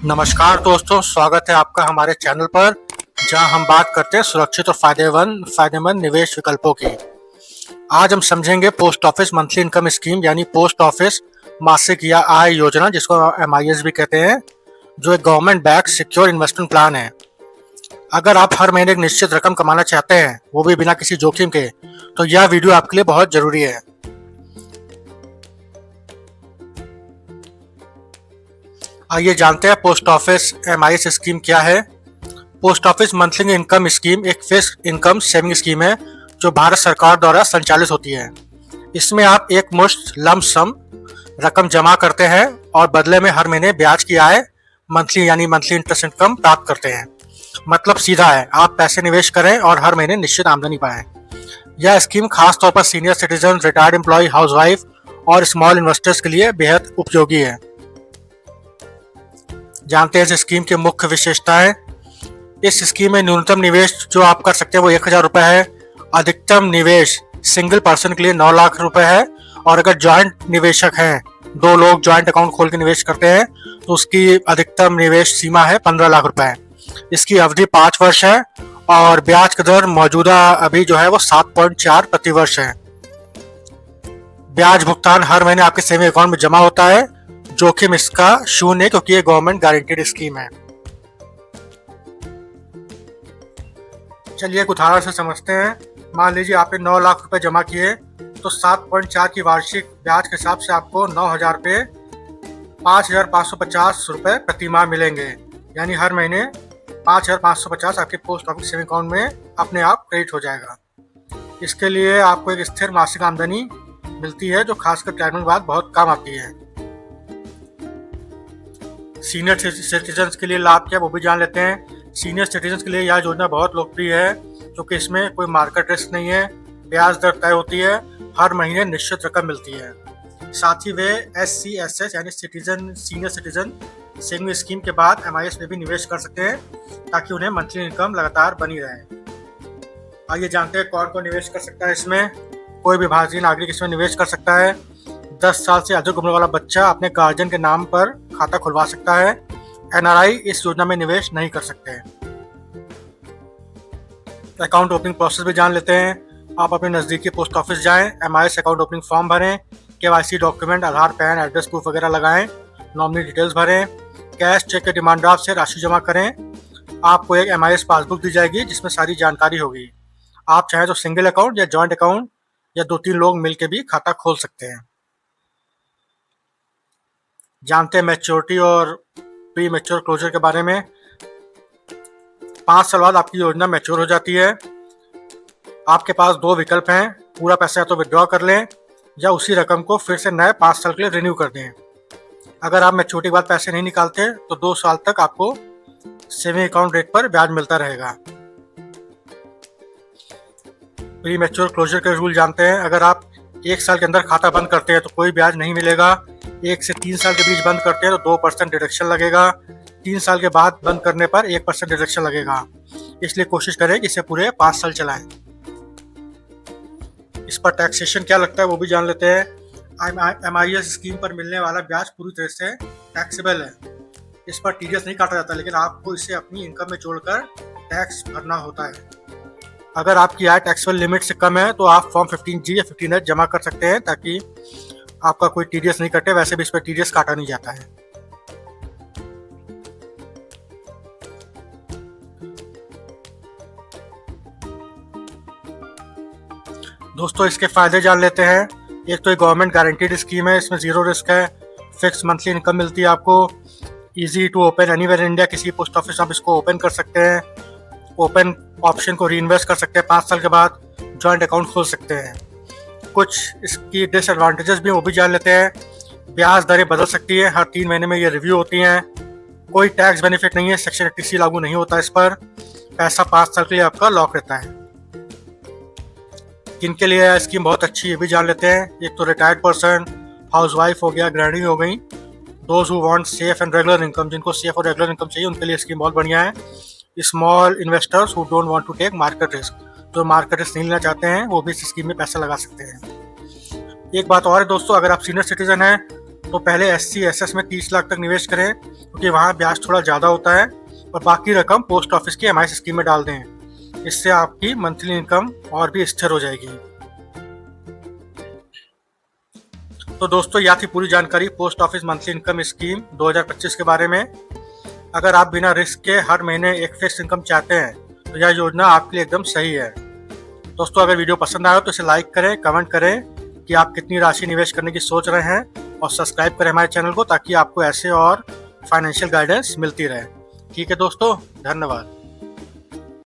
नमस्कार दोस्तों, स्वागत है आपका हमारे चैनल पर, जहां हम बात करते हैं सुरक्षित और फायदेमंद निवेश विकल्पों की। आज हम समझेंगे post office monthly income scheme यानी पोस्ट ऑफिस मासिक या आय योजना, जिसको MIS भी कहते हैं, जो एक government back secure investment plan है। अगर आप हर महीने एक निश्चित रकम कमाना चाहते हैं, वो भी बिना किसी जोखिम के, तो यह वीडियो आपके लिए बहुत जरूरी है। आइए जानते हैं पोस्ट ऑफिस MIS स्कीम क्या है। Post office monthly income scheme एक फिक्स्ड इनकम सेविंग स्कीम है जो भारत सरकार द्वारा संचालित होती है। इसमें आप एक मुश्त लंप सम रकम जमा करते हैं और बदले में हर महीने ब्याज की आय मंथली इंटरेस्ट इनकम प्राप्त करते हैं। मतलब सीधा है, आप पैसे निवेश करें और हर महीने निश्चित आमदनी पाएं। यह स्कीम खास तौर पर senior citizen, retired employ, housewife और स्मॉल इन्वेस्टर्स के लिए बेहद उपयोगी है। जानते हैं इस स्कीम की मुख्य विशेषताएं। इस स्कीम में न्यूनतम निवेश जो आप कर सकते हैं वो 1000 रुपए है। अधिकतम निवेश सिंगल पर्सन के लिए 9 लाख रुपए है, और अगर ज्वाइंट निवेशक हैं, 2 लोग ज्वाइंट अकाउंट खोल के निवेश करते हैं, तो उसकी अधिकतम निवेश सीमा है 15 लाख रुपए। इसकी अवधि 5 वर्ष है और ब्याज की दर मौजूदा अभी जो है वो 7.4 प्रति वर्ष है। ब्याज भुगतान हर महीने आपके सेविंग अकाउंट में जमा होता है। जोखिम इसका शून्य है, क्योंकि ये गवर्नमेंट गारंटीड स्कीम है। चलिए एक उदाहरण से समझते हैं। मान लीजिए आपने 9 लाख रुपए जमा किए, तो 7.4 की वार्षिक ब्याज के हिसाब से आपको 9,000 पे 5,550 रुपए प्रति माह मिलेंगे। यानी हर महीने 5,550 आपके पोस्ट ऑफिस सेविंग अकाउंट में अपने आप क्रेडिट हो जाएगा। इसके लिए आपको एक स्थिर मासिक आमदनी मिलती है, जो खासकर रिटायरमेंट के बाद बहुत काम आती है। सीनियर सिटीजन्स के लिए लाभ क्या है वो भी जान लेते हैं। सीनियर सिटीजन्स के लिए यह योजना बहुत लोकप्रिय है, क्योंकि इसमें कोई मार्केट रिस्क नहीं है, ब्याज दर तय होती है, हर महीने निश्चित रकम मिलती है। साथ ही वे SCSS यानी सीनियर सिटीजन सेविंग स्कीम के बाद MIS में भी निवेश कर सकते हैं, ताकि उन्हें मंथली इनकम लगातार बनी रहे। आइए जानते हैं कौन कौन निवेश कर सकता है इसमें। कोई भी भारतीय नागरिक इसमें निवेश कर सकता है। 10 साल से अधिक उम्र वाला बच्चा अपने गार्जियन के नाम पर खाता खुलवा सकता है। NRI इस योजना में निवेश नहीं कर सकते। अकाउंट ओपनिंग प्रोसेस भी जान लेते हैं। आप अपने नज़दीकी पोस्ट ऑफिस जाएं, MIS अकाउंट ओपनिंग फॉर्म भरें, KYC डॉक्यूमेंट, आधार, पैन, एड्रेस प्रूफ वगैरह लगाएं, नॉमिनी डिटेल्स भरें, कैश चेक के डिमांड ड्राफ्ट से राशि जमा करें। आपको एक MIS पासबुक दी जाएगी जिसमें सारी जानकारी होगी। आप चाहें तो सिंगल अकाउंट या जॉइंट अकाउंट या 2-3 लोग मिलकर भी खाता खोल सकते हैं। जानते हैं मैच्योरिटी और प्री मैच्योर क्लोजर के बारे में। 5 साल बाद आपकी योजना मैच्योर हो जाती है। आपके पास 2 विकल्प हैं। पूरा पैसा या तो विड्रॉ कर लें या उसी रकम को फिर से नए 5 साल के लिए रिन्यू कर दें। अगर आप मैच्योरिटी के बाद पैसे नहीं निकालते तो 2 साल तक आपको सेविंग अकाउंट रेट पर ब्याज मिलता रहेगा। प्री मैच्योर क्लोजर के रूल जानते हैं। अगर आप 1 साल के अंदर खाता बंद करते हैं तो कोई ब्याज नहीं मिलेगा। 1 से 3 साल के बीच बंद करते हैं तो 2% डिडक्शन लगेगा। 3 साल के बाद बंद करने पर 1% डिडक्शन लगेगा। इसलिए कोशिश करें कि इसे पूरे 5 साल चलाएं। इस पर टैक्सेशन क्या लगता है वो भी जान लेते हैं। MIS स्कीम पर मिलने वाला ब्याज पूरी तरह से टैक्सेबल है। इस पर TDS नहीं काटा जाता, लेकिन आपको इसे अपनी इनकम में जोड़कर टैक्स भरना होता है। अगर आपकी आय टैक्सेबल लिमिट से कम है तो आप फॉर्म 15G या 15H जमा कर सकते हैं, ताकि आपका कोई TDS नहीं कटे। वैसे भी इस पर TDS काटा नहीं जाता है। दोस्तों इसके फायदे जान लेते हैं। एक तो ये गवर्नमेंट गारंटीड स्कीम है, इसमें 0 रिस्क है, फिक्स मंथली इनकम मिलती है आपको, easy to open anywhere in India, किसी पोस्ट ऑफिस आप इसको ओपन कर सकते हैं। ओपन ऑप्शन को रीइन्वेस्ट कर सकते हैं 5 साल के बाद, जॉइंट अकाउंट खोल सकते हैं। कुछ इसकी डिसएडवांटेजेस भी वो भी जान लेते हैं। ब्याज दरें बदल सकती है, हर 3 महीने में ये रिव्यू होती हैं। कोई टैक्स बेनिफिट नहीं है, सेक्शन 80C लागू नहीं होता इस पर। पैसा 5 साल के लिए आपका लॉक रहता है। किनके लिए यह स्कीम बहुत अच्छी है भी जान लेते हैं। एक तो रिटायर्ड पर्सन, हाउसवाइफ हो गया, गृहिणी हो गई, those who want safe and regular income, जिनको सेफ और रेगुलर इनकम चाहिए उनके लिए स्कीम बहुत बढ़िया है। Small investors who don't want to take market risk, जो मार्केट रिस्क नहीं लेना चाहते हैं वो भी इस स्कीम में पैसा लगा सकते हैं। एक बात और है दोस्तों, अगर आप सीनियर सिटीजन हैं तो पहले SC/SS में 30 लाख तक निवेश करें, क्योंकि वहाँ ब्याज थोड़ा ज़्यादा होता है, और बाकी रकम पोस्ट ऑफिस की MIS स्कीम में डाल दें। इससे आपकी मंथली इनकम और भी स्थिर हो जाएगी। तो दोस्तों, यह थी पूरी जानकारी post office monthly income scheme 2025 के बारे में। अगर आप बिना रिस्क के हर महीने एक फिक्स इनकम चाहते हैं तो यह योजना आपके लिए एकदम सही है। दोस्तों, अगर वीडियो पसंद आया तो इसे लाइक करें, कमेंट करें कि आप कितनी राशि निवेश करने की सोच रहे हैं, और सब्सक्राइब करें हमारे चैनल को, ताकि आपको ऐसे और फाइनेंशियल गाइडेंस मिलती रहे। ठीक है दोस्तों, धन्यवाद।